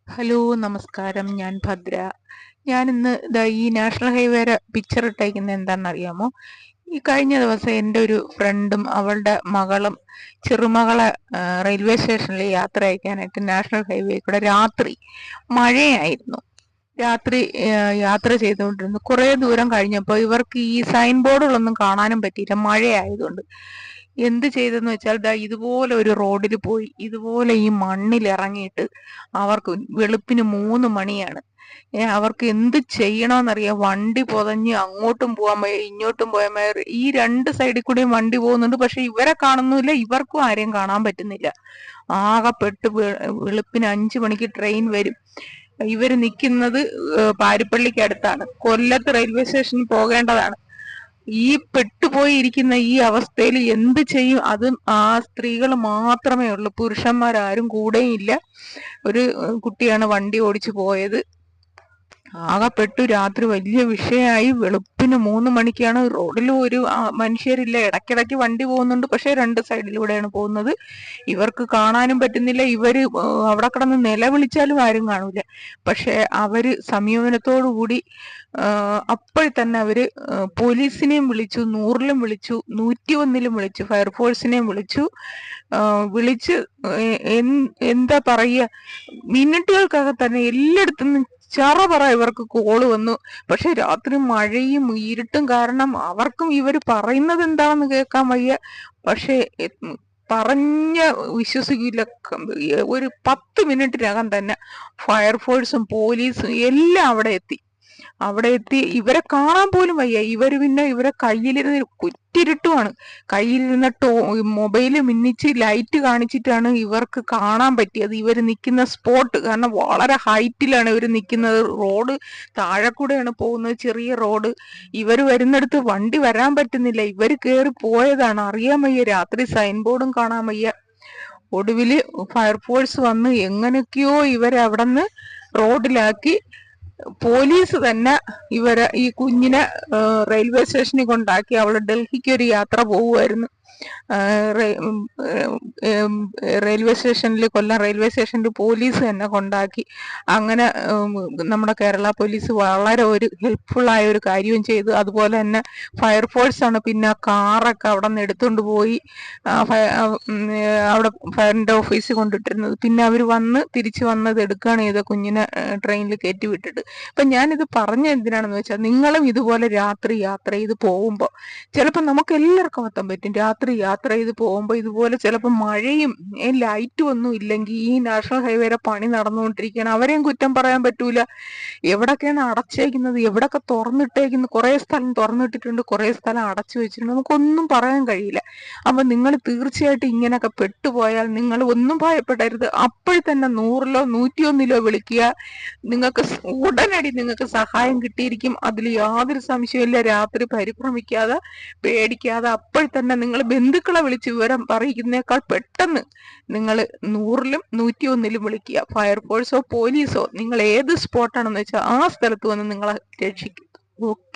Hello, നമസ്കാരം. ഞാൻ ഭദ്ര. ഞാനിന്ന് ഈ നാഷണൽ ഹൈവേയുടെ പിക്ചർ ഇട്ടേക്കുന്നത് എന്താണെന്നറിയാമോ? ഈ കഴിഞ്ഞ ദിവസം എൻ്റെ ഒരു ഫ്രണ്ടും അവളുടെ മകളും ചെറുമകളെ റെയിൽവേ സ്റ്റേഷനിൽ യാത്ര അയക്കാനായിട്ട് നാഷണൽ ഹൈവേ കൂടെ രാത്രി മഴയായിരുന്നു. രാത്രി യാത്ര ചെയ്തുകൊണ്ടിരുന്നു. കുറേ ദൂരം കഴിഞ്ഞപ്പോൾ ഇവർക്ക് ഈ സൈൻ ബോർഡുകളൊന്നും കാണാനും പറ്റിയില്ല, മഴയായതുകൊണ്ട്. എന്ത് ചെയ്തെന്ന് വെച്ചാൽ ഇതുപോലെ ഒരു റോഡിൽ പോയി ഇതുപോലെ ഈ മണ്ണിൽ ഇറങ്ങിയിട്ട് അവർക്ക് വെളുപ്പിന് 3 മണിയാണ്. അവർക്ക് എന്ത് ചെയ്യണമെന്നറിയാം. വണ്ടി പൊതഞ്ഞ് അങ്ങോട്ടും പോകാൻ വയ്യ, ഇങ്ങോട്ടും പോയാൻ വയ്യ. ഈ രണ്ട് സൈഡിൽ കൂടെയും വണ്ടി പോകുന്നുണ്ട്, പക്ഷെ ഇവരെ കാണുന്നില്ല, ഇവർക്കും ആരെയും കാണാൻ പറ്റുന്നില്ല. ആകെ പെട്ട് വെളുപ്പിന് 5 മണിക്ക് ട്രെയിൻ വരും. ഇവര് നിൽക്കുന്നത് പാരിപ്പള്ളിക്ക് അടുത്താണ്. കൊല്ലത്ത് റെയിൽവേ സ്റ്റേഷനിൽ പോകേണ്ടതാണ്. ഈ പെട്ടുപോയിരിക്കുന്ന ഈ അവസ്ഥയിൽ എന്ത് ചെയ്യും? അതും ആ സ്ത്രീകൾ മാത്രമേ ഉള്ളൂ, പുരുഷന്മാരാരും കൂടെയും ഇല്ല. ഒരു കുട്ടിയാണ് വണ്ടി ഓടിച്ചു പോയത്. ആകെപ്പെട്ടു. രാത്രി വലിയ വിഷയമായി. വെളുപ്പിന് 3 മണിക്കാണ്. റോഡിൽ ഒരു മനുഷ്യരില്ല, ഇടയ്ക്കിടയ്ക്ക് വണ്ടി പോകുന്നുണ്ട്, പക്ഷെ രണ്ട് സൈഡിലൂടെയാണ് പോകുന്നത്. ഇവർക്ക് കാണാനും പറ്റുന്നില്ല. ഇവര് അവിടെ കിടന്ന് നിലവിളിച്ചാലും ആരും കാണൂല. പക്ഷെ അവര് സംയമനത്തോടുകൂടി അപ്പോൾ തന്നെ അവര് പോലീസിനെയും വിളിച്ചു, 100-ലും വിളിച്ചു, 101-ലും വിളിച്ചു, ഫയർഫോഴ്സിനെയും വിളിച്ച് എന്താ പറയുക, മിനിറ്റുകൾക്കകം തന്നെ എല്ലായിടത്തും ചറപറ ഇവർക്ക് കോള് വന്നു. പക്ഷെ രാത്രി മഴയും ഇരുട്ടും കാരണം അവർക്കും ഇവർ പറയുന്നത് എന്താണെന്ന് കേൾക്കാൻ വയ്യ. പക്ഷെ പറഞ്ഞ വിശ്വസിക്കില്ല, ഒരു 10 മിനിറ്റിനകം തന്നെ ഫയർഫോഴ്സും പോലീസും എല്ലാം അവിടെ എത്തി. ഇവരെ കാണാൻ പോലും വയ്യ. ഇവരെ കയ്യിലിരുന്ന് കുറ്റിരുട്ടുമാണ്. കയ്യിലിരുന്ന മൊബൈല് മിന്നിച്ച് ലൈറ്റ് കാണിച്ചിട്ടാണ് ഇവർക്ക് കാണാൻ പറ്റിയത് ഇവര് നിൽക്കുന്ന സ്പോട്ട്. കാരണം വളരെ ഹൈറ്റിലാണ് ഇവർ നിൽക്കുന്നത്. റോഡ് താഴെ കൂടെയാണ് പോകുന്നത്, ചെറിയ റോഡ്. ഇവര് വരുന്നിടത്ത് വണ്ടി വരാൻ പറ്റുന്നില്ല. ഇവര് കയറി പോയതാണ്, അറിയാൻ വയ്യ. രാത്രി സൈൻ ബോർഡും കാണാൻ വയ്യ. ഒടുവില് ഫയർഫോഴ്സ് വന്ന് എങ്ങനെയൊക്കെയോ ഇവരെ അവിടെ നിന്ന് റോഡിലാക്കി. പോലീസ് തന്നെ ഈ കുഞ്ഞിനെ റെയിൽവേ സ്റ്റേഷനിൽ കൊണ്ടാക്കി. അവള് ഡൽഹിക്ക് ഒരു യാത്ര പോവുമായിരുന്നു. റെയിൽവേ സ്റ്റേഷനിൽ, കൊല്ലം റെയിൽവേ സ്റ്റേഷനിൽ പോലീസ് തന്നെ കൊണ്ടാക്കി. അങ്ങനെ നമ്മുടെ കേരള പോലീസ് വളരെ ഒരു ഹെൽപ്ഫുൾ ആയ ഒരു കാര്യവും ചെയ്തു. അതുപോലെ തന്നെ ഫയർഫോഴ്സ് ആണ് പിന്നെ കാറൊക്കെ അവിടെ നിന്ന് എടുത്തുകൊണ്ട് പോയി അവിടെ ഫയറിന്റെ ഓഫീസിൽ കൊണ്ടിട്ടിരുന്നത്. പിന്നെ അവർ തിരിച്ചു വന്നത് എടുക്കുകയാണ് ചെയ്ത കുഞ്ഞിനെ ട്രെയിനിൽ കയറ്റി വിട്ടിട്ട്. അപ്പൊ ഞാനിത് പറഞ്ഞ എന്തിനാണെന്ന് വെച്ചാൽ, നിങ്ങളും ഇതുപോലെ രാത്രി യാത്ര ചെയ്ത് പോകുമ്പോൾ ചിലപ്പോൾ നമുക്ക് എല്ലാവർക്കും എത്താൻ പറ്റും. രാത്രി യാത്ര ചെയ്ത് പോകുമ്പോൾ ഇതുപോലെ ചിലപ്പോൾ മഴയും ലൈറ്റും ഒന്നും ഇല്ലെങ്കിൽ ഈ നാഷണൽ ഹൈവേയുടെ പണി നടന്നുകൊണ്ടിരിക്കുകയാണ്. അവരെയും കുറ്റം പറയാൻ പറ്റൂല. എവിടൊക്കെയാണ് അടച്ചേക്കുന്നത്, എവിടൊക്കെ തുറന്നിട്ടേക്കുന്നു. കുറെ സ്ഥലം തുറന്നിട്ടിട്ടുണ്ട്, കുറെ സ്ഥലം അടച്ചു വെച്ചിട്ടുണ്ട്. നമുക്കൊന്നും പറയാൻ കഴിയില്ല. അപ്പൊ നിങ്ങൾ തീർച്ചയായിട്ടും ഇങ്ങനെയൊക്കെ പെട്ടുപോയാൽ നിങ്ങൾ ഒന്നും ഭയപ്പെടരുത്. അപ്പോൾ തന്നെ 100-ലോ 101-ലോ വിളിക്കുക. നിങ്ങൾക്ക് ഉടനടി നിങ്ങൾക്ക് സഹായം കിട്ടിയിരിക്കും. അതിൽ യാതൊരു സംശയമില്ല. രാത്രി പരിഭ്രമിക്കാതെ, പേടിക്കാതെ അപ്പോൾ തന്നെ നിങ്ങൾ ബന്ധുക്കളെ വിളിച്ച് വിവരം പറയിക്കുന്നേക്കാൾ പെട്ടെന്ന് നിങ്ങൾ 100-ലും 101-ലും വിളിക്കുക. ഫയർഫോഴ്സോ പോലീസോ നിങ്ങൾ ഏത് സ്പോട്ടാണെന്ന് വെച്ചാൽ ആ സ്ഥലത്ത് വന്ന് നിങ്ങളെ രക്ഷിക്കും. ഓക്കെ.